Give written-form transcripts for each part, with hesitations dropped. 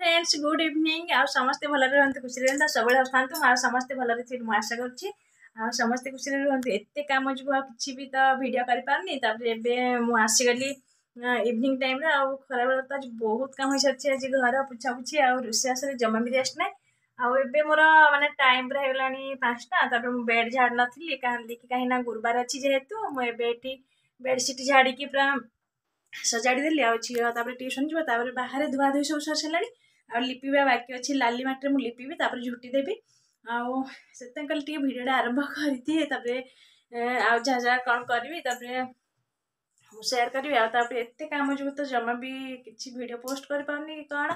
Friends good evening आ समस्ते भल रुहतु खुशी रुहतु सब था समस्ते भल आशा करुँची समस्ते खुशी रुहतु एत कम जो किसी भी तो भिडियो कर आसीगली इवनिंग टाइम खरा बेला तो आज बहुत कम हो सारी आज घर पुछा पुछी आ रोषेस जमा भी रेस्ट ना आबे मोर माने टाइम पूरा होगा 5टा बेड झाड़ नी कहीं गुरुवार अच्छी जेहेतु मुझे बेडसीट झाड़ी पूरा सजाड़ी देली झील ट्यूशन जी बाहर धुआ धुई सब सर सारे आ लिपिबा बाकी अच्छी लाली माटी में लिपिबी झुटी देवी आते कहली भिडियोटा आरंभ करें जहाँ कौन करी सेयार करी एत कम जो तो जमा भी किसी वीडियो पोस्ट कर पानी कौन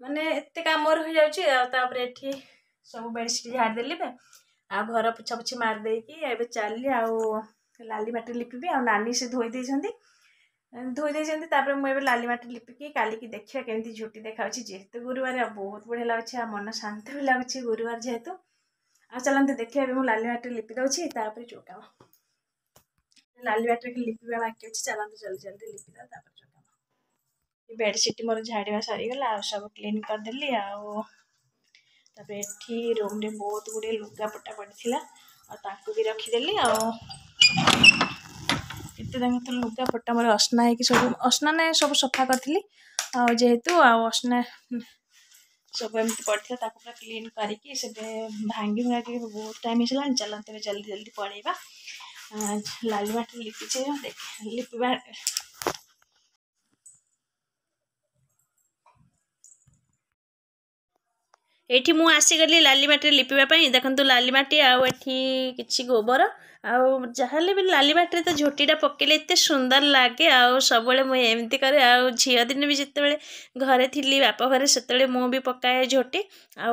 माने एत कम रही जाऊँगी सब बेडसीट झाड़देली आ घर पोछा पोछी मारदेकी चली लाली माटी लिपिबी आ नानी से धोई धोई मुझे लाली माटी लिपिकी काली की देखिए केमती झुटी देखा जेहेतु गुरुवार बहुत बढ़िया लगे मन शांत भी लगुच गुरुवार जेहेतु आ चलते देखिए मुझे लाली माटी लिपि दूसरी जो कम लाली माटी लिपिबा बाकी अच्छी चलते जल्दी जल्दी लिपिदा जो कम बेडसीट मोर झाड़ा सरीगला सब क्लीन करदेली एठी रूम रे बहुत गुड़े लुगापटा पड़ा भी रखीदेली तो लुगापटा मोर असना है सब असना ना सब सफा करी जेहेतु असना सब एमती पड़ा पूरा क्लीन करके भांगी भुआ के बहुत टाइम हो चलते जल्दी जल्दी पड़ेगा लाली माटी लिपिचे लिपिबा एठी मु आसीगली लाली माटी लिपिबा देखु लाली माटी आठी गोबर आले भी लाली माटी तो झोटीटा पकेले एत सुंदर लगे सब मुझे करे झील दिन भी जिते घरे थी बापा घरे से मु भी पकाए झोटी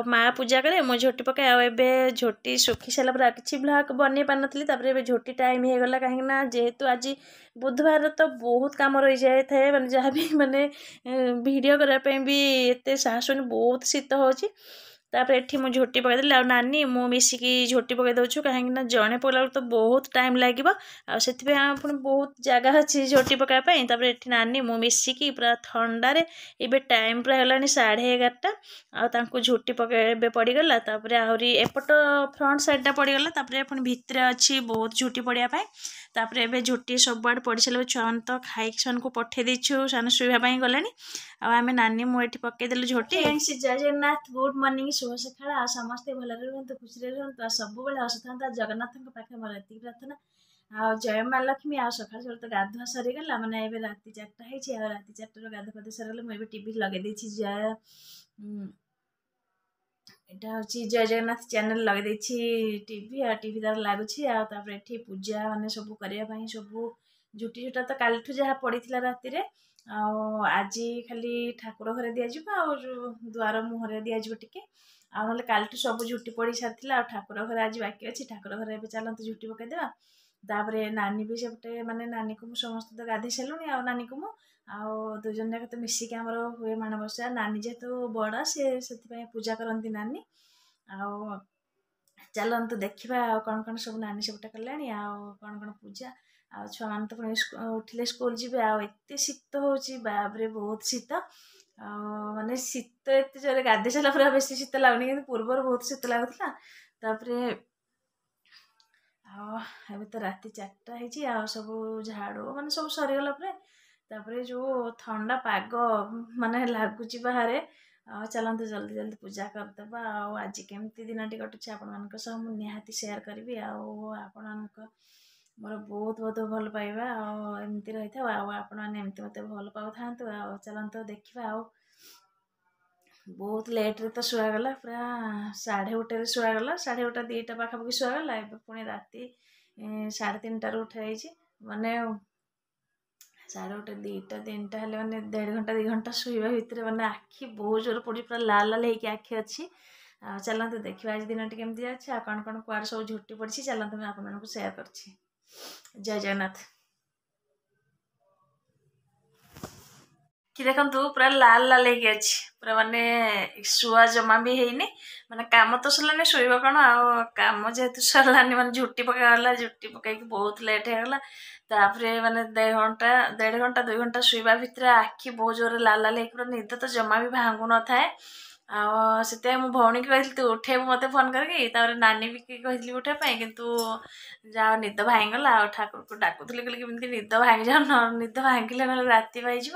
माँ पूजा करे मु झोटी पकाए झोटी सुखी सारा किसी ब्लॉग बन पार नी झोटी टाइम हो गला कहीं जेहेतु आज बुधवार तो बहुत कम रही जाए थे मैंने जहाँ भी माने वीडियो करने भी एत साहस बहुत शीत हो एठी मु झोटी पकईदेली नानी मु मिसिकी झोटी पकई दौचु कहीं जड़े पकड़ा तो बहुत टाइम लगे पुणी बहुत जगह अच्छी झोटी पकाइबापी एठी नानी मु मिसिकी पूरा थंडारे एबे टाइम पूरा होगा 11:30 झोटी पकई पड़गला आहरी एपट फ्रंट साइडटा पड़गला पुणी भितर अच्छी बहुत झोटी पड़ापी एबे झोटी सब आड़े पड़ सारे छुआ मैंने तो खाई को पठे देचु सान शुवाई गला आम नानी मुझे पकईदेलु झोटी जय जगन्नाथ गुड मॉर्निंग शुभ सकाळ समस्ते भल रुहतु खुशी रुहतु सब हसुता जगन्नाथ पाखे मोर ये प्रार्थना आ जय माँ लक्ष्मी आ सका तो गाधुआ सरीगला मैंने राति 4टा हो राति 4टार गाधु पाधु सरीगला मुझे टीवी लगे जय यहाँ हूँ जय जगन्नाथ चैनल लगे टीवी टीवी तार लगुच ये पूजा माने सब करने सब झुटी झुटा तो काली जहाँ पड़ा राति आज खाली ठाकुर घरे दिज्व द्वार मुहर दिज्व टी ना काली सब झुटी पड़ सारी ठाकुर घर आज बाकी अच्छी ठाकुर घर ए चलते झुटी पकईदेवा तापर नानी भी सेपटे माने नानी को समस्त तो गाधे सारूनी नानी को दुई जन जाक तो मिसिक आमर हुए माणबसा नानी जेहेतु बड़ से पूजा करती नानी चलतु देखा कौन कौन सब नानी सेपटे कला कौन कौन पूजा छुआ मान तो पुणी उठिले स्कूल जी एत शीत हो बाबरे बहुत शीत माने शीत एत जोरे गाधे सारा पूरा बेस शीत लगुनि कि पूर्वर बहुत शीत लगुला एबे तो राति 4टा सब झाड़ू माने सब सरीगला जो ठंडा पाग माने लगुच बाहर चलते जल्दी जल्दी पूजा करदे आज केमती दिन टी कटुचे आपण निहाती सेयार करी आपण मोर बहुत बहुत भल पाइबा एमती रही था आपण मैंने मत भल पाऊ था चलते देखा बहुत लेट्रे तो शुआगला पूरा 1:30 शुआगला 1:30 2टा पाखापाखि शुआगला पुणी राति 3:30 उठाई माने 1:30 2टा 3टा हेल्ले मैंने 1.5 घंटा 2 घंटा शुवा भितर मैंने आखि बहुत जोर पड़ी पूरा लाल लाल होगी आखि अच्छी चलते देखा आज दिन केमती अच्छे कौन कौन कुआड़ सब झुटी पड़ी चलते मुझे आपको सेयार कर जय जगन्नाथ। कि देखु पूरा लाल लाल ହେଇକି ଅଛି ପୁରା ମାନେ ଶୁଆ ଜମା ବି ହେଇନି ମାନେ କାମ ତ ସରିଲାନି ଶୋଇବା କଣ ଆଉ କାମ ଯେହେତୁ ସରିଲାନି ମାନେ ଝୁଟି ପକାଗଲା ଝୁଟି ପକେଇକି ବହୁତ ଲେଟ୍ ହେଇଗଲା ତାପରେ ମାନେ 1.5 ଘଣ୍ଟା 2 ଘଣ୍ଟା ଶୋଇବା ଭିତରେ ଆଖି ବହୁତ ଜୋରରେ ଲାଲ ଲାଲ ହେଇକି ପୁରା ନିଦ ତ ଜମା ବି ଭାଙ୍ଗୁ ନଥାଏ ଆଉ ସେଥିପାଇଁ ମୁଁ ଭଉଣୀକି କହିଥିଲି ତୁ ଉଠେଇବୁ ମୋତେ ଫୋନ୍ କରିକି ତାପରେ ନାନୀ ବି କହିଥିଲି ଉଠେଇବା ପାଇଁ କିନ୍ତୁ ଯାହା ନିଦ ଭାଙ୍ଗିଗଲା ଆଉ ଠାକୁରକୁ ଡାକୁଥିଲି କହିଲି କେମିତି ନିଦ ଭାଙ୍ଗିଯାଉ ନିଦ ଭାଙ୍ଗିଲେ ନହେଲେ ରାତି ପାଇଯିବ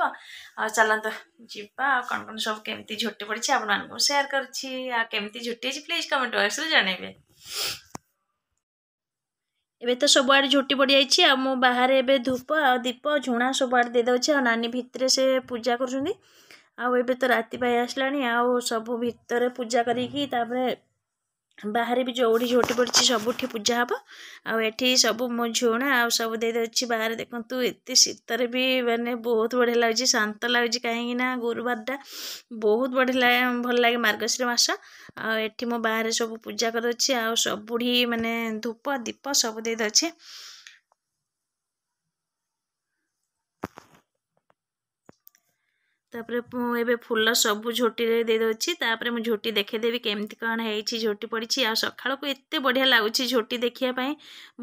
ଆଉ ଚାଲନ୍ତୁ ଯିବା ଆଉ କ'ଣ ସବୁ କେମିତି ଝୁଟି ପଡ଼ିଛି ଆପଣମାନଙ୍କୁ ସେୟାର କରୁଛି ଆଉ କେମିତି ଝୁଟି ହେଇଛି ପ୍ଲିଜ୍ କମେଣ୍ଟ ବକ୍ସରେ ଜଣେଇବେ। ଏବେ ତ ସବୁଆଡ଼େ ଝୁଟି ପଡ଼ିଯାଇଛି ଆଉ ମୁଁ ବାହାରେ ଏବେ ଧୂପ ଆଉ ଦୀପ ଝୁଣା ସବୁଆଡ଼େ ଦେଇଦେଉଛି ଆଉ ନାନୀ ଭିତରେ ସେ ପୂଜା କରୁଛନ୍ତି ଆଉ ଏବେ ତ ରାତି ପାଇ ଆସିଲାଣି ଆଉ ସବୁ ଭିତରେ ପୂଜା କରିକି ତାପରେ ବାହାରେ ବି ଯେଉଁଠି ଝୁଟି ପଡ଼ିଛି ସବୁଠି ପୂଜା ହେବ ଆଉ ଏଠି ସବୁ ମୋ ଝୁଣା ଆଉ ସବୁ ଦେଇଦେଉଛି ବାହାରେ ଦେଖନ୍ତୁ ଏତେ ଶୀତରେ ବି ମାନେ ବହୁତ ବଢ଼ିଆ ଲାଗୁଛି ଶାନ୍ତ ଲାଗୁଛି କାହିଁକି ନା ଗୁରୁବାରଟା ବହୁତ ବଢ଼ିଆ ଭଲ ଲାଗେ ମାର୍ଗଶିର ମାସ ଆଉ ଏଠି ମୁଁ ବାହାରେ ସବୁ ପୂଜା କରିଦେଉଛି ଆଉ ସବୁଠି ମାନେ ଧୂପ ଦୀପ ସବୁ ଦେଇଦେଉଛି। ତାପରେ ମୁଁ ଏବେ ଫୁଲ ସବୁ ଝୋଟିରେ ଦେଇଦେଉଛି ତାପରେ ମୁଁ ଝୋଟି ଦେଖେଇଦେବି କେମିତି କ'ଣ ହେଇଛି ଝୋଟି ପଡ଼ିଛି ଆଉ ସକାଳକୁ ଏତେ ବଢ଼ିଆ ଲାଗୁଛି ଝୋଟି ଦେଖିବା ପାଇଁ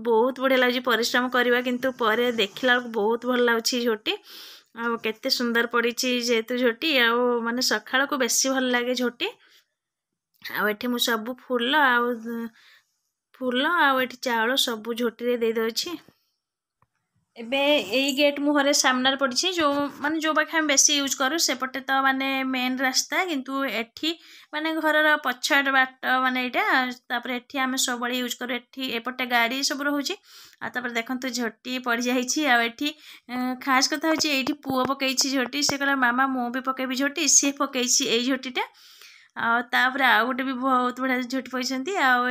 ବହୁତ ବଢ଼ିଆ ଲାଗୁଛି ପରିଶ୍ରମ କରିବା କିନ୍ତୁ ପରେ ଦେଖିଲା ବେଳକୁ ବହୁତ ଭଲ ଲାଗୁଛି ଝୋଟି ଆଉ କେତେ ସୁନ୍ଦର ପଡ଼ିଛି ଯେହେତୁ ଝୋଟି ଆଉ ମାନେ ସକାଳକୁ ବେଶୀ ଭଲ ଲାଗେ ଝୋଟି ଆଉ ଏଠି ମୁଁ ସବୁ ଫୁଲ ଆଉ ଏଠି ଚାଉଳ ସବୁ ଝୋଟିରେ ଦେଇଦେଉଛି। ଏବେ ଏଇ ଗେଟ୍ ମୁହଁରେ ସାମ୍ନାରେ ପଡ଼ିଛି ଯେଉଁ ପାଖେ ଆମେ ବେଶୀ ୟୁଜ୍ କରୁ ସେପଟେ ତ ମାନେ ମେନ୍ ରାସ୍ତା କିନ୍ତୁ ଏଠି ମାନେ ଘରର ପଛଆଡ଼ ବାଟ ମାନେ ଏଇଟା ତାପରେ ଏଠି ଆମେ ସବୁବେଳେ ୟୁଜ୍ କରୁ ଏଠି ଏପଟେ ଗାଡ଼ି ସବୁ ରହୁଛି ଆଉ ତାପରେ ଦେଖନ୍ତୁ ଝୋଟି ପଡ଼ିଯାଇଛି ଆଉ ଏଠି ଖାସ୍ କଥା ହେଉଛି ଏଇଠି ପୁଅ ପକେଇଛି ଝୋଟି ସେ କହିଲା ମାମା ମୁଁ ବି ପକେଇବି ଝୋଟି ସିଏ ପକେଇଛି ଏଇ ଝୋଟିଟା ଆଉ ତାପରେ ଆଉ ଗୋଟେ ବି ବହୁତ ବଢ଼ିଆ ଝୋଟି ପକେଇଛନ୍ତି ଆଉ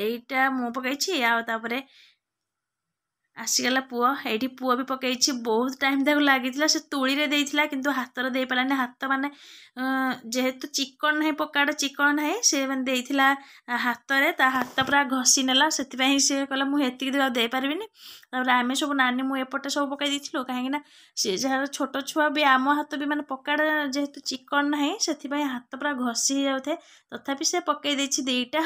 ଏଇଟା ମୁଁ ପକେଇଛି ଆଉ ତାପରେ ଆସିଗଲା ପୁଅ ଏଇଠି ପୁଅ ବି ପକେଇଛି ବହୁତ ଟାଇମ୍ ତାକୁ ଲାଗିଥିଲା ସେ ତୁଳିରେ ଦେଇଥିଲା କିନ୍ତୁ ହାତରେ ଦେଇପାରିଲାନି ହାତ ମାନେ ଯେହେତୁ ଚିକଣ ନାହିଁ ପକାଟା ଚିକଣ ନାହିଁ ସେ ମାନେ ଦେଇଥିଲା ହାତରେ ତା ହାତ ପୁରା ଘଷି ନେଲା ସେଥିପାଇଁ ସେ କହିଲା ମୁଁ ଏତିକି ଆଉ ଦେଇପାରିବିନି ତାପରେ ଆମେ ସବୁ ନାନୀ ମୁଁ ଏପଟେ ସବୁ ପକାଇ ଦେଇଥିଲୁ କାହିଁକିନା ସେ ଯାହାର ଛୋଟ ଛୁଆ ବି ଆମ ହାତ ବି ମାନେ ପକାଟା ଯେହେତୁ ଚିକଣ ନାହିଁ ସେଥିପାଇଁ ହାତ ପୁରା ଘଷି ହେଇଯାଉଥାଏ ତଥାପି ସେ ପକେଇ ଦେଇଛି ଦୁଇଟା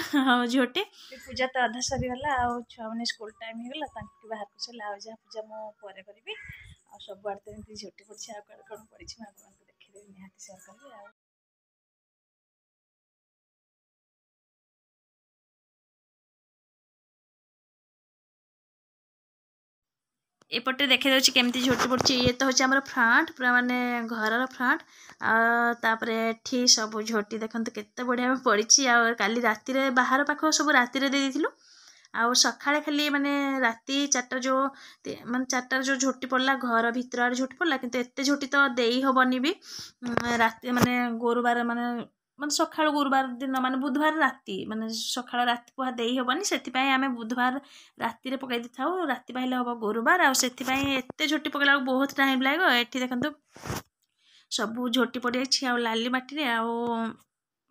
ଝୋଟି ପୂଜା ତ ଅଧା ସରିଗଲା ଆଉ ଛୁଆମାନେ ସ୍କୁଲ ଟାଇମ୍ ହେଇଗଲା ତାଙ୍କୁ ବାହାରକୁ ସରିଲା ଆଉ ଯାହା ପୂଜା ମୁଁ ପରେ କରିବି ଆଉ ସବୁଆଡ଼େ ତ ଏମିତି ଝୋଟି ପଡ଼ିଛି ଆଉ କୁଆଡ଼େ କ'ଣ ପଡ଼ିଛି ମୁଁ ଆପଣମାନଙ୍କୁ ଦେଖିଦେବି ନିହାତି ସେୟାର କରିବି ଆଉ एपटे देखा जाऊँ केमती झोटी पड़ी ये तो हूँ आम फ्रंट पूरा मानने घर फ्रंट आपर एठी सब झोटी देखते केते बढ़िया पड़ी काली राति बाहर पाख सब राति देलु आउ सकाଳେ खाली माने राति 4टा जो माने 4टार जो झोटी पड़ला घर भीतर आड़े झोटी पड़ला किंतु एते झोटी तो देई हबनी भी राति माने गुरुवार माने ମାନେ ସକାଳୁ ଗୁରୁବାର ଦିନ ମାନେ ବୁଧବାର ରାତି ମାନେ ସକାଳ ରାତି ପୁହା ଦେଇ ହେବନି ସେଥିପାଇଁ ଆମେ ବୁଧବାର ରାତିରେ ପକାଇ ଦେଇଥାଉ ରାତି ପାଇଲେ ହେବ ଗୁରୁବାର ଆଉ ସେଥିପାଇଁ ଏତେ ଝୋଟି ପକାଇଲା ବେଳକୁ ବହୁତ ଟାଇମ୍ ଲାଗିବ ଏଠି ଦେଖନ୍ତୁ ସବୁ ଝୋଟି ପଡ଼ିଯାଇଛି ଆଉ ଲାଲି ମାଟିରେ ଆଉ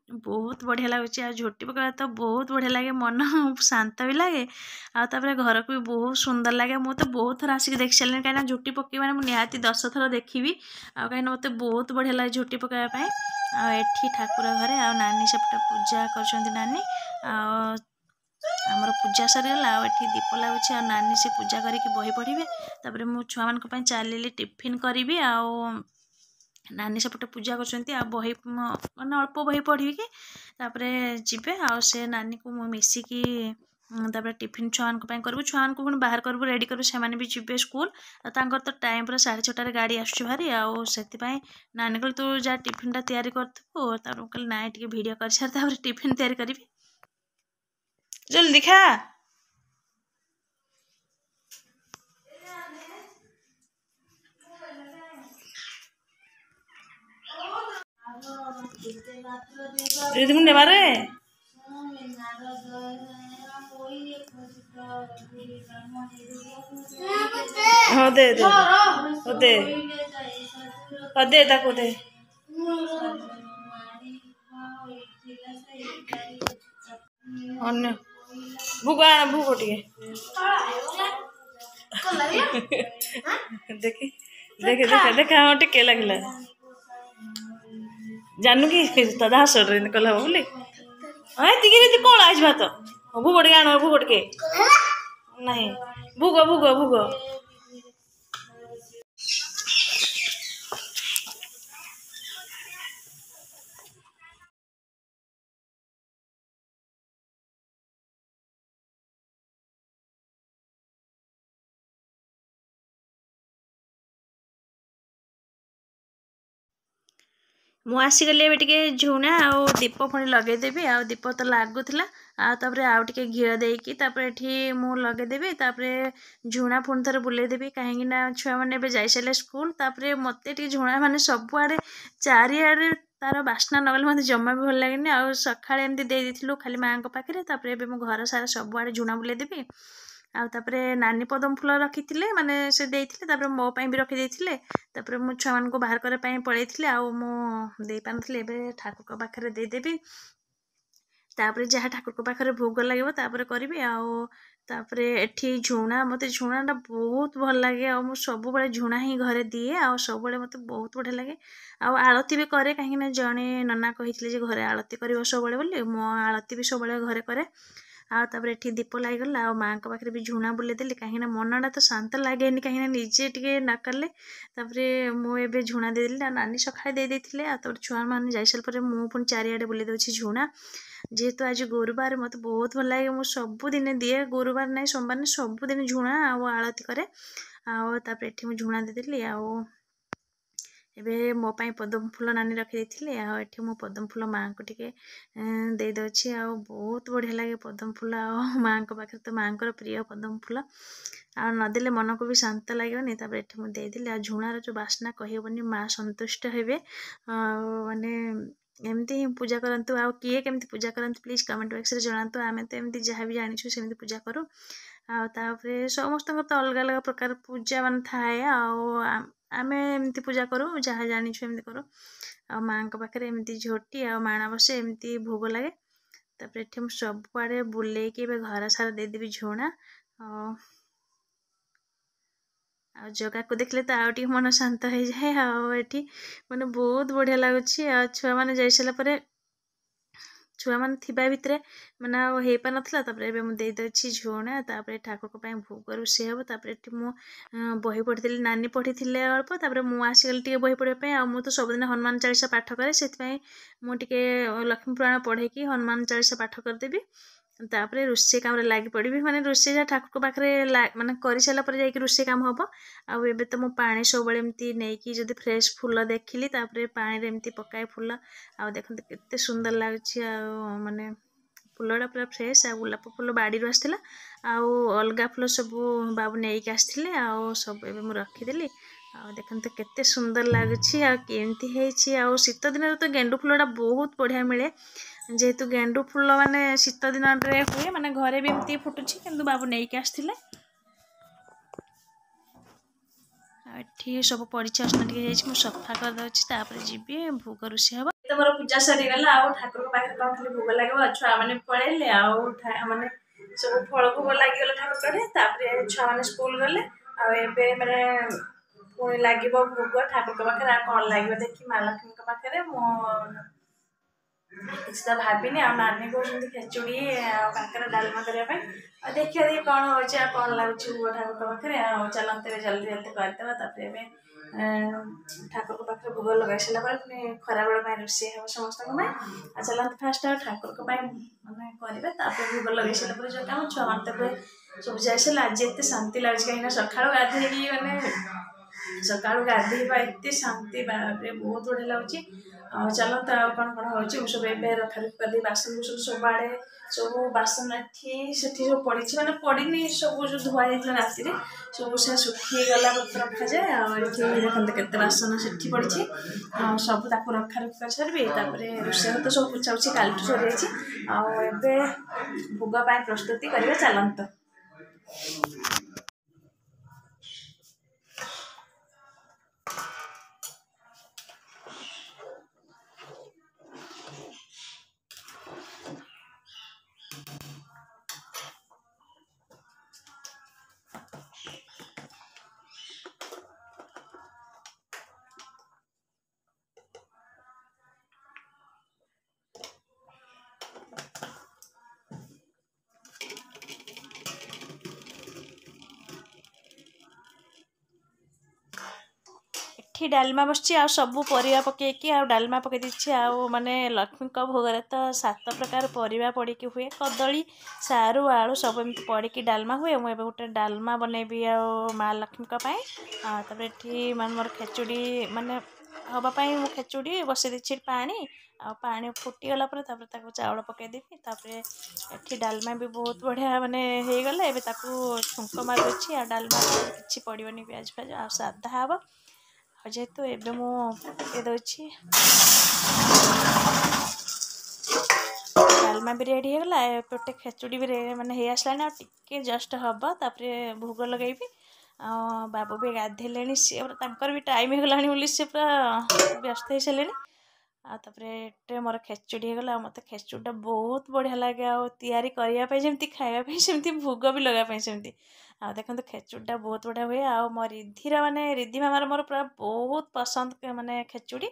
बहुत बढ़िया लगुच झोटी पकड़ा तो बहुत बढ़िया लगे मन शांत भी लगे आउे घर को भी बहुत सुंदर लगे मुझे तो बहुत थर आसिक देख सारे कहीं झोटी पकई मैंने निहाती 10 थर देखी आ कहीं मत बहुत बढ़िया लगे झोटी पकड़ापी आठी ठाकुर घरे आ नानी सेपटे पूजा कर नानी आमर पूजा सरीगला आठी दीप लगुच नानी से पूजा करके बही पढ़े तापर मु छुआ मान चलिए टिफिन करी आ नानी सेपटे पूजा कर बही मैंने अल्प बही पढ़ी कि जीवे आ से नानी को मिसिकी तापर टिफिन छुआ करूँ छुआ पुणी बाहर करूँ रेडी करूँ से भी जीवे स्कूल तो टाइम पूरा 6:30 गाड़ी आसुँ भारी आई नानी कह तू जा टिफिन टा तैयारी करूँ कहली ना टे भिड कर सारे टिफिन तैयारी करी जल्दी खा दीदी मुंडे मारे हाँ दे दे दे दे ताको दे अन्य भूग भूग टे देखी देखे देखा देखा हाँ टिके लगला जानू कि दादा हसड़ कल हम बोली हाँ तिके कौन आज भात भूग टे आण भूग टे नहीं भूग भूग भूग ମୁଁ ଆସିଗଲି ଏବେ ଟିକେ ଝୁଣା ଆଉ ଦୀପ ପୁଣି ଲଗେଇଦେବି ଆଉ ଦୀପ ତ ଲାଗୁଥିଲା ଆଉ ତାପରେ ଆଉ ଟିକେ ଘିଅ ଦେଇକି ତାପରେ ଏଠି ମୁଁ ଲଗେଇଦେବି ତାପରେ ଝୁଣା ପୁଣି ଥରେ ବୁଲେଇଦେବି କାହିଁକିନା ଛୁଆମାନେ ଏବେ ଯାଇସାରିଲେ ସ୍କୁଲ ତାପରେ ମୋତେ ଟିକେ ଝୁଣା ମାନେ ସବୁଆଡ଼େ ଚାରିଆଡ଼େ ତାର ବାସ୍ନା ନଗଲେ ମୋତେ ଜମା ବି ଭଲ ଲାଗେନି ଆଉ ସକାଳେ ଏମିତି ଦେଇଥିଲୁ ଖାଲି ମାଆଙ୍କ ପାଖରେ ତାପରେ ଏବେ ମୁଁ ଘର ସାରା ସବୁଆଡ଼େ ଝୁଣା ବୁଲେଇଦେବି ଆଉ ତାପରେ ନାନୀ ପଦମ ଫୁଲ ରଖିଥିଲେ ମାନେ ସେ ଦେଇଥିଲେ ତାପରେ ମୋ ପାଇଁ ବି ରଖିଦେଇଥିଲେ ତାପରେ ମୁଁ ଛୁଆମାନଙ୍କୁ ବାହାର କରିବା ପାଇଁ ପଳେଇଥିଲି ଆଉ ମୁଁ ଦେଇପାରୁନଥିଲି ଏବେ ଠାକୁରଙ୍କ ପାଖରେ ଦେଇଦେବି ତାପରେ ଯାହା ଠାକୁରଙ୍କ ପାଖରେ ଭୋଗ ଲାଗିବ ତାପରେ କରିବି ଆଉ ତାପରେ ଏଠି ଝୁଣା ମୋତେ ଝୁଣାଟା ବହୁତ ଭଲ ଲାଗେ ଆଉ ମୁଁ ସବୁବେଳେ ଝୁଣା ହିଁ ଘରେ ଦିଏ ଆଉ ସବୁବେଳେ ମୋତେ ବହୁତ ବଢ଼ିଆ ଲାଗେ ଆଉ ଆଳତି ବି କରେ କାହିଁକିନା ଜଣେ ନନା କହିଥିଲେ ଯେ ଘରେ ଆଳତି କରିବ ସବୁବେଳେ ବୋଲି ମୁଁ ଆଳତି ବି ସବୁବେଳେ ଘରେ କରେ ଆଉ ତାପରେ ଏଠି ଦୀପ ଲାଗିଗଲା ଆଉ ମାଆଙ୍କ ପାଖରେ ବି ଝୁଣା ବୁଲେଇଦେଲି କାହିଁକିନା ମନଟା ତ ଶାନ୍ତ ଲାଗେନି କାହିଁକିନା ନିଜେ ଟିକେ ନ କଲେ ତାପରେ ମୁଁ ଏବେ ଝୁଣା ଦେଇଦେଲି ଆଉ ନାନୀ ସକାଳେ ଦେଇଥିଲେ ଆଉ ତାପରେ ଛୁଆମାନେ ଯାଇସାରିଲା ପରେ ମୁଁ ପୁଣି ଚାରିଆଡ଼େ ବୁଲେଇ ଦେଉଛି ଝୁଣା ଯେହେତୁ ଆଜି ଗୁରୁବାର ମୋତେ ବହୁତ ଭଲ ଲାଗେ ମୁଁ ସବୁଦିନେ ଦିଏ ଗୁରୁବାର ନାହିଁ ସୋମବାର ନାହିଁ ସବୁଦିନ ଝୁଣା ଆଉ ଆଳତି କରେ ଆଉ ତାପରେ ଏଠି ମୁଁ ଝୁଣା ଦେଇଦେଲି ଆଉ ଏବେ ମୋ ପାଇଁ ପଦ୍ମ ଫୁଲ ନାନୀ ରଖିଦେଇଥିଲି ଆଉ ଏଠି ମୁଁ ପଦ୍ମ ଫୁଲ ମାଆଙ୍କୁ ଟିକେ ଦେଇଦେଉଛି ଆଉ ବହୁତ ବଢ଼ିଆ ଲାଗେ ପଦ୍ମ ଫୁଲ ଆଉ ମାଆଙ୍କ ପାଖରେ ତ ମାଆଙ୍କର ପ୍ରିୟ ପଦ୍ମ ଫୁଲ ଆଉ ନଦେଲେ ମନକୁ ବି ଶାନ୍ତ ଲାଗିବନି ତାପରେ ଏଠି ମୁଁ ଦେଇଦେଲି ଆଉ ଝୁଣାର ଯେଉଁ ବାସ୍ନା କହିହେବନି ମାଆ ସନ୍ତୁଷ୍ଟ ହେବେ ଆଉ ମାନେ ଏମିତି ହିଁ ପୂଜା କରନ୍ତୁ ଆଉ କିଏ କେମିତି ପୂଜା କରନ୍ତି ପ୍ଲିଜ୍ କମେଣ୍ଟ ବକ୍ସରେ ଜଣାନ୍ତୁ ଆମେ ତ ଏମିତି ଯାହା ବି ଜାଣିଛୁ ସେମିତି ପୂଜା କରୁ ଆଉ ତାପରେ ସମସ୍ତଙ୍କର ତ ଅଲଗା ଅଲଗା ପ୍ରକାର ପୂଜା ମାନେ ଥାଏ ଆଉ ଆମେ ଏମିତି ପୂଜା କରୁ ଯାହା ଜାଣିଛୁ ଏମିତି କରୁ ଆଉ ମାଆଙ୍କ ପାଖରେ ଏମିତି ଝୋଟି ଆଉ ମାଣ ବସେ ଏମିତି ଭୋଗ ଲାଗେ ତାପରେ ଏଠି ମୁଁ ସବୁଆଡ଼େ ବୁଲେଇକି ଏବେ ଘର ସାରା ଦେଇଦେବି ଝୁଣା ଆଉ ଜଗାକୁ ଦେଖିଲେ ତ ଆଉ ଟିକେ ମନ ଶାନ୍ତ ହେଇଯାଏ ଆଉ ଏଠି ମାନେ ବହୁତ ବଢ଼ିଆ ଲାଗୁଛି ଆଉ ଛୁଆମାନେ ଯାଇସାରିଲା ପରେ ଛୁଆମାନେ ଥିବା ଭିତରେ ମାନେ ଆଉ ହେଇପାରୁନଥିଲା ତାପରେ ଏବେ ମୁଁ ଦେଇଦେଉଛି ଝୁଣା ତାପରେ ଠାକୁରଙ୍କ ପାଇଁ ଭୋଗ ରୋଷେଇ ହେବ ତାପରେ ଏଠି ମୁଁ ବହି ପଢ଼ିଥିଲି ନାନୀ ପଢ଼ିଥିଲେ ଅଳ୍ପ ତାପରେ ମୁଁ ଆସିଗଲି ଟିକେ ବହି ପଢ଼ିବା ପାଇଁ ଆଉ ମୁଁ ତ ସବୁଦିନ ହନୁମାନ ଚାଳିଶା ପାଠ କରେ ସେଥିପାଇଁ ମୁଁ ଟିକେ ଲକ୍ଷ୍ମୀ ପୁରାଣ ପଢ଼େଇକି ହନୁମାନ ଚାଳିଶା ପାଠ କରିଦେବି ତାପରେ ରୋଷେଇ କାମରେ ଲାଗି ପଡ଼ିବି ମାନେ ରୋଷେଇ ଯାହା ଠାକୁରଙ୍କ ପାଖରେ ମାନେ କରିସାରିଲା ପରେ ଯାଇକି ରୋଷେଇ କାମ ହେବ ଆଉ ଏବେ ତ ମୁଁ ପାଣି ସବୁବେଳେ ଏମିତି ନେଇକି ଯଦି ଫ୍ରେଶ୍ ଫୁଲ ଦେଖିଲି ତାପରେ ପାଣିରେ ଏମିତି ପକାଏ ଫୁଲ ଆଉ ଦେଖନ୍ତୁ କେତେ ସୁନ୍ଦର ଲାଗୁଛି ଆଉ ମାନେ ଫୁଲଟା ପୁରା ଫ୍ରେଶ୍ ଆଉ ଗୋଲାପ ଫୁଲ ବାଡ଼ିରୁ ଆସିଥିଲା ଆଉ ଅଲଗା ଫୁଲ ସବୁ ବାବୁ ନେଇକି ଆସିଥିଲେ ଆଉ ସବୁ ଏବେ ମୁଁ ରଖିଦେଲି ଆଉ ଦେଖନ୍ତୁ କେତେ ସୁନ୍ଦର ଲାଗୁଛି ଆଉ କେମିତି ହେଇଛି ଆଉ ଶୀତ ଦିନରେ ତ ଗେଣ୍ଡୁ ଫୁଲଟା ବହୁତ ବଢ଼ିଆ ମିଳେ ଯେହେତୁ ଗେଣ୍ଡୁ ଫୁଲ ମାନେ ଶୀତ ଦିନରେ ହୁଏ ମାନେ ଘରେ ବି ଏମିତି ଫୁଟୁଛି କିନ୍ତୁ ବାବୁ ନେଇକି ଆସିଥିଲେ ଆଉ ଏଠି ସବୁ ପରିଚୟ ଟିକେ ହେଇଛି ମୁଁ ସଫା କରିଦେଉଛି ତାପରେ ଯିବି ଭୋଗ ରୋଷେଇ ହେବ ତ ମୋର ପୂଜା ସରିଗଲା ଆଉ ଠାକୁରଙ୍କ ପାଖରେ କ'ଣ ଖାଲି ଭୋଗ ଲାଗିବ ଛୁଆମାନେ ପଳେଇଲେ ଆଉ ମାନେ ସବୁ ଫଳ ଭୋଗ ଲାଗିଗଲା ଠାକୁର ତାପରେ ଛୁଆମାନେ ସ୍କୁଲ ଗଲେ ଆଉ ଏବେ ମାନେ ପୁଣି ଲାଗିବ ଭୋଗ ଠାକୁରଙ୍କ ପାଖରେ ଆଉ କ'ଣ ଲାଗିବ ଦେଖି ମା ଲକ୍ଷ୍ମୀଙ୍କ ପାଖରେ ମୁଁ କିଛି ତ ଭାବିନି ଆଉ ନାନୀ କହୁଛନ୍ତି ଖେଚୁଡ଼ି ଆଉ କାକରା ଡାଲମା କରିବା ପାଇଁ ଆଉ ଦେଖିବା ଦେଖି କ'ଣ ହେଉଛି ଆଉ କ'ଣ ଲାଗୁଛି ଭୋଗ ଠାକୁରଙ୍କ ପାଖରେ ଆଉ ଚାଲନ୍ତୁ ଏବେ ଜଲ୍ଦି ଜଲ୍ଦି କରିଦେବା ତାପରେ ଏବେ ଠାକୁରଙ୍କ ପାଖରେ ଭୋଗ ଲଗାଇ ସାରିଲା ପରେ ପୁଣି ଖରାବେଳ ପାଇଁ ରୋଷେଇ ହେବ ସମସ୍ତଙ୍କ ପାଇଁ ଆଉ ଚାଲନ୍ତୁ ଫାଷ୍ଟ ଆଉ ଠାକୁରଙ୍କ ପାଇଁ ମାନେ କରିବା ତାପରେ ଭୋଗ ଲଗାଇ ସାରିଲା ପରେ ଯେଉଁ କାମ ଛୁଆମାନେ ତାପରେ ସବୁ ଯାଇସାରିଲା ଆଜି ଏତେ ଶାନ୍ତି ଲାଗୁଛି କାହିଁକିନା ସକାଳୁ ଗାଧେଇକି ମାନେ ସକାଳୁ ଗାଧେଇବା ଏତେ ଶାନ୍ତି ବାପରେ ବହୁତ ବଢ଼ିଆ ଲାଗୁଛି ଆଉ ଚାଲନ୍ତୁ ଆଉ କ'ଣ କ'ଣ ହେଉଛି ମୁଁ ସବୁ ଏବେ ରଖାରଖି କରିଦେଇ ବାସନ କୁସନ ସବୁଆଡ଼େ ସବୁ ବାସନ ଏଠି ସେଠି ସବୁ ପଡ଼ିଛି ମାନେ ପଡ଼ିନି ସବୁ ଯେଉଁ ଧୁଆ ଯାଇଥିଲା ରାତିରେ ସବୁ ସେ ଶୁଖିଗଲା ରଖାଯାଏ ଆଉ ଏଠି ଦେଖନ୍ତୁ କେତେ ବାସନ ସେଠି ପଡ଼ିଛି ଆଉ ସବୁ ତାକୁ ରଖାରଖି କରିସାରିବି ତାପରେ ରୋଷେଇ ତ ସବୁ ପୋଛାପୋଛି କାଲିଠୁ ସରିଯାଇଛି ଆଉ ଏବେ ଭୋଗ ପାଇଁ ପ୍ରସ୍ତୁତି କରିବା ଚାଲନ୍ତୁ ଏଠି ଡାଲମା ବସିଛି ଆଉ ସବୁ ପରିବା ପକେଇକି ଆଉ ଡାଲମା ପକେଇ ଦେଇଛି ଆଉ ମାନେ ଲକ୍ଷ୍ମୀଙ୍କ ଭୋଗରେ ତ 7 ପ୍ରକାର ପରିବା ପଡ଼ିକି ହୁଏ କଦଳୀ ସାରୁ ଆଳୁ ସବୁ ଏମିତି ପଡ଼ିକି ଡାଲମା ହୁଏ। ମୁଁ ଏବେ ଗୋଟେ ଡାଲମା ବନେଇବି ଆଉ ମା ଲକ୍ଷ୍ମୀଙ୍କ ପାଇଁ। ତାପରେ ଏଠି ମାନେ ମୋର ଖେଚୁଡ଼ି ମାନେ ହବା ପାଇଁ ମୁଁ ଖେଚୁଡ଼ି ବସେଇ ଦେଇଛି ପାଣି ଆଉ ପାଣି ଫୁଟିଗଲା ପରେ ତାପରେ ତାକୁ ଚାଉଳ ପକେଇଦେବି। ତାପରେ ଏଠି ଡାଲମା ବି ବହୁତ ବଢ଼ିଆ ମାନେ ହେଇଗଲା। ଏବେ ତାକୁ ଛୁଙ୍କ ମାରିଦେଉଛି ଆଉ ଡାଲମା କିଛି ପଡ଼ିବନି ପିଆଜ ଫିଆଜ ଆଉ ସାଧା ହବ। ଆଉ ଯେହେତୁ ଏବେ ମୁଁ ପକେଇ ଦେଉଛି ଡାଲମା ବି ରେଡ଼ି ହେଇଗଲା। ଏପଟେ ଖେଚୁଡ଼ି ବି ମାନେ ହେଇ ଆସିଲାଣି ଆଉ ଟିକେ ଜଷ୍ଟ ହବ ତାପରେ ଭୋଗ ଲଗେଇବି। ଆଉ ବାବୁ ବି ଗାଧେଇଲେଣି ସିଏ ପୁରା ତାଙ୍କର ବି ଟାଇମ୍ ହେଇଗଲାଣି ବୋଲି ସିଏ ପୁରା ବ୍ୟସ୍ତ ହେଇସାରିଲେଣି। ଆଉ ତାପରେ ଏଟେ ମୋର ଖେଚୁଡ଼ି ହେଇଗଲା ଆଉ ମୋତେ ଖେଚୁଡ଼ିଟା ବହୁତ ବଢ଼ିଆ ଲାଗେ ଆଉ ତିଆରି କରିବା ପାଇଁ ଯେମିତି ଖାଇବା ପାଇଁ ସେମିତି ଭୋଗ ବି ଲଗାଇବା ପାଇଁ ସେମିତି। ଆଉ ଦେଖନ୍ତୁ ଖେଚୁଡ଼ିଟା ବହୁତ ବଢ଼ିଆ ହୁଏ ଆଉ ମୋ ରିଧିର ମାନେ ରିଧି ମାମାର ମୋର ପୁରା ବହୁତ ପସନ୍ଦ ମାନେ ଖେଚୁଡ଼ି।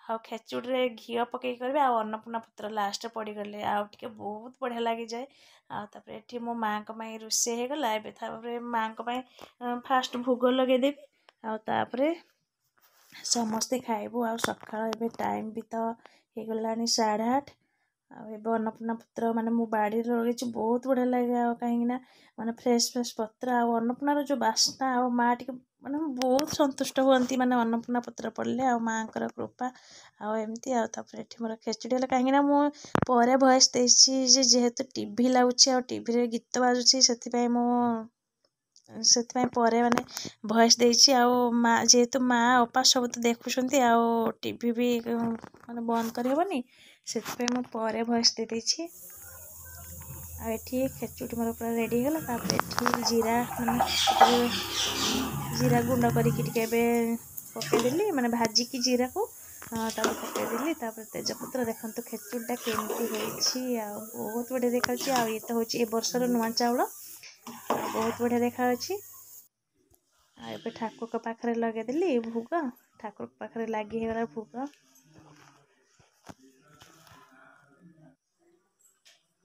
ଆଉ ଖେଚୁଡ଼ିରେ ଘିଅ ପକେଇକି କରିବେ ଆଉ ଅନ୍ନପୂର୍ଣ୍ଣା ପତ୍ର ଲାଷ୍ଟରେ ପଡ଼ିଗଲେ ଆଉ ଟିକେ ବହୁତ ବଢ଼ିଆ ଲାଗିଯାଏ। ଆଉ ତାପରେ ଏଠି ମୋ ମାଆଙ୍କ ପାଇଁ ରୋଷେଇ ହେଇଗଲା। ଏବେ ତାପରେ ମାଆଙ୍କ ପାଇଁ ଫାଷ୍ଟ ଭୋଗ ଲଗେଇଦେବି ଆଉ ତାପରେ ସମସ୍ତେ ଖାଇବୁ। ଆଉ ସକାଳ ଏବେ ଟାଇମ୍ ବି ତ ହେଇଗଲାଣି 8:30 ଆଉ ଏବେ ଅନ୍ନପୂର୍ଣ୍ଣା ପତ୍ର ମାନେ ମୁଁ ବାଡ଼ିରେ ଲଗେଇଛି ବହୁତ ବଢ଼ିଆ ଲାଗେ ଆଉ କାହିଁକିନା ମାନେ ଫ୍ରେଶ୍ ପତ୍ର ଆଉ ଅନ୍ନପୂର୍ଣ୍ଣାର ଯେଉଁ ବାସ୍ନା ଆଉ ମାଆ ଟିକେ ମାନେ ବହୁତ ସନ୍ତୁଷ୍ଟ ହୁଅନ୍ତି ମାନେ ଅନ୍ନପୂର୍ଣ୍ଣା ପତ୍ର ପଡ଼ିଲେ ଆଉ ମାଆଙ୍କର କୃପା ଆଉ ଏମିତି। ଆଉ ତାପରେ ଏଠି ମୋର ଖେଚୁଡ଼ି ହେଲା କାହିଁକିନା ମୁଁ ପରେ ଭଏସ୍ ଦେଇଛି ଯେ ଯେହେତୁ ଟିଭି ଲାଗୁଛି ଆଉ ଟିଭିରେ ଗୀତ ବାଜୁଛି ସେଥିପାଇଁ ପରେ ମାନେ ଭଏସ୍ ଦେଇଛି। ଆଉ ମା ଯେହେତୁ ମା ଅପା ସବୁ ତ ଦେଖୁଛନ୍ତି ଆଉ ଟିଭି ବି ମାନେ ବନ୍ଦ କରିହେବନି ସେଥିପାଇଁ ମୁଁ ପରେ ଭଏସ୍ ଦେଇଦେଇଛି। ଆଉ ଏଠି ଖେଚୁଡ଼ି ମୋର ପୁରା ରେଡ଼ି ହେଇଗଲା। ତାପରେ ଏଠି ଜିରା ମାନେ ଟିକେ ଜିରା ଗୁଣ୍ଡ କରିକି ଟିକେ ଏବେ ପକେଇଦେଲି ମାନେ ଭାଜିକି ଜିରାକୁ ତାପରେ ପକେଇଦେଲି। ତାପରେ ତେଜପତ୍ର ଦେଖନ୍ତୁ ଖେଚୁଡ଼ିଟା କେମିତି ହେଇଛି ଆଉ ବହୁତ ବଢ଼ିଆ ଦେଖାଯାଉଛି। ଆଉ ଇଏ ତ ହେଉଛି ଏ ବର୍ଷର ନୂଆ ଚାଉଳ ଆଉ ବହୁତ ବଢ଼ିଆ ଦେଖାଯାଉଛି। ଆଉ ଏବେ ଠାକୁରଙ୍କ ପାଖରେ ଲଗେଇଦେଲି ଭୋଗ ଠାକୁରଙ୍କ ପାଖରେ ଲାଗି ହେଇଗଲା ଭୋଗ।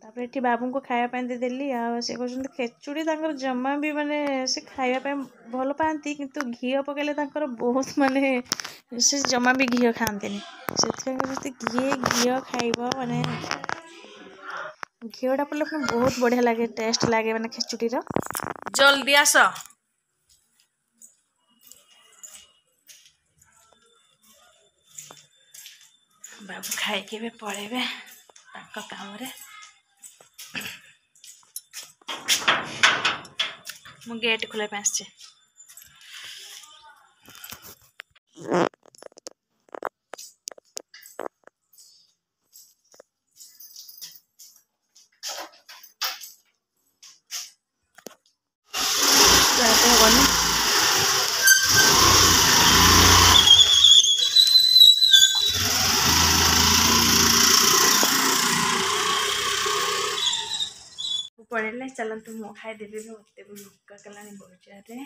ତାପରେ ଏଠି ବାବୁଙ୍କୁ ଖାଇବା ପାଇଁ ଦେଇଦେଲି ଆଉ ସେ କହୁଛନ୍ତି ଖେଚୁଡ଼ି ତାଙ୍କର ଜମା ବି ମାନେ ସେ ଖାଇବା ପାଇଁ ଭଲ ପାଆନ୍ତି କିନ୍ତୁ ଘିଅ ପକେଇଲେ ତାଙ୍କର ବହୁତ ମାନେ ସେ ଜମା ବି ଘିଅ ଖାଆନ୍ତିନି। ସେଥିପାଇଁ କହୁଛନ୍ତି ଘିଅ ଖାଇବ ମାନେ ଘିଅଟା ପଡ଼ିଲେ ପୁଣି ବହୁତ ବଢ଼ିଆ ଲାଗେ ଟେଷ୍ଟ ଲାଗେ ମାନେ ଖେଚୁଡ଼ିର। ଜଲ୍ଦି ଆସ। ବାବୁ ଖାଇକି ଏବେ ପଳେଇବେ ତାଙ୍କ କାମରେ। ମୁଁ ଗେଟ୍ ଖୋଲିବା ପାଇଁ ଆସିଛି। ହବନି ପଳେଇଲେ ଚାଲନ୍ତୁ ମୁଁ ଖାଇଦେବି ମୋତେ ବି ଭୋକ କଲାଣି ବହୁତ ଜୋରରେ।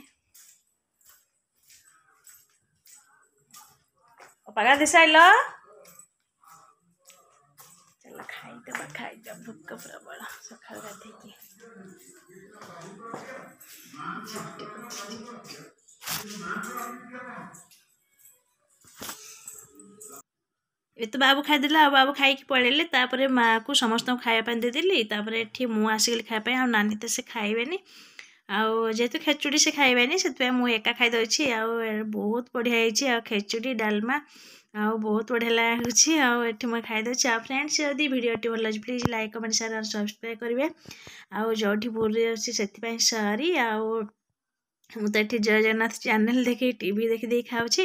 ଅପା ଗାଧେଇ ସାଇଲ? ଚାଲ ଖାଇଦବା ଭୋକ ପ୍ରବଳ ସକାଳୁ ଗାଧେଇକି। ଏ ତ ବାବୁ ଖାଇଦେଲା ଆଉ ବାବୁ ଖାଇକି ପଳେଇଲେ। ତାପରେ ମାଆକୁ ସମସ୍ତଙ୍କୁ ଖାଇବା ପାଇଁ ଦେଇଦେଲି। ତାପରେ ଏଠି ମୁଁ ଆସିଗଲି ଖାଇବା ପାଇଁ ଆଉ ନାନୀ ତ ସେ ଖାଇବେନି ଆଉ ଯେହେତୁ ଖେଚୁଡ଼ି ସେ ଖାଇବେନି ସେଥିପାଇଁ ମୁଁ ଏକା ଖାଇଦେଉଛି। ଆଉ ବହୁତ ବଢ଼ିଆ ହେଇଛି ଆଉ ଖେଚୁଡ଼ି ଡାଲମା ଆଉ ବହୁତ ବଢ଼ିଆ ଲାଗୁଛି ଆଉ ଏଠି ମୁଁ ଖାଇଦେଉଛି। ଆଉ ଫ୍ରେଣ୍ଡସ୍ ଯଦି ଭିଡ଼ିଓଟି ଭଲ ଲାଗୁଛି ପ୍ଲିଜ୍ ଲାଇକ୍ କମେଣ୍ଟ ସେୟାର ଆଉ ସବସ୍କ୍ରାଇବ୍ କରିବେ। ଆଉ ଯେଉଁଠି ଭୁଲ ଅଛି ସେଥିପାଇଁ ସରି। ଆଉ ମୁଁ ତ ଏଠି ଜୟ ଜଗନ୍ନାଥ ଚ୍ୟାନେଲ୍ ଦେଖି ଟିଭି ଦେଖିଦେଇ ଖାଉଛି।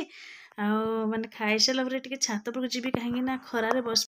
ଆଉ ମାନେ ଖାଇସାରିଲା ପରେ ଟିକେ ଛାତ ଉପରକୁ ଯିବି କାହିଁକି ନା ଖରାରେ ବସି